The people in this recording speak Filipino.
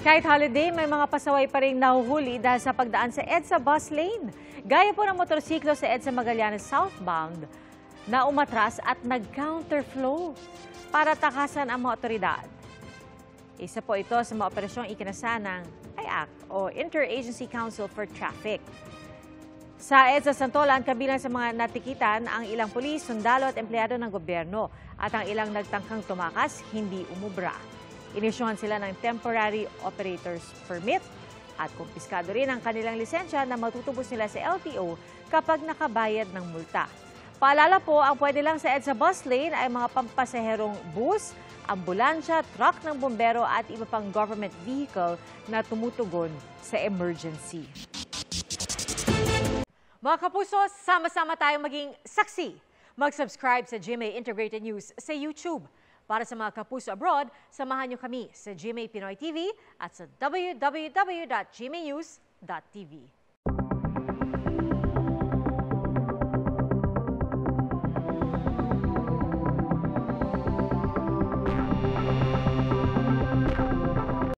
Kahit holiday, may mga pasaway pa rin nahuhuli dahil sa pagdaan sa EDSA bus lane. Gaya po ng motorsiklo sa EDSA Magallanes southbound na umatras at nag-counterflow para takasan ang mga otoridad. Isa po ito sa mga operasyong ikinasa ng IAC o Interagency Council for Traffic. Sa EDSA Santolan, kabilang sa mga natikitan ang ilang pulis, sundalo at empleyado ng gobyerno at ang ilang nagtangkang tumakas hindi umubra. Inisyuhan sila ng temporary operators permit at kumpiskado rin ang kanilang lisensya na matutubos nila sa LTO kapag nakabayad ng multa. Paalala po, ang pwede lang sa EDSA bus lane ay mga pampasaherong bus, ambulansya, truck ng bombero at iba pang government vehicle na tumutugon sa emergency. Mga kapuso, sama-sama tayong maging saksi. Mag-subscribe sa GMA Integrated News sa YouTube. Para sa mga kapuso abroad, samahan niyo kami sa GMA Pinoy TV at sa www.gmanews.tv.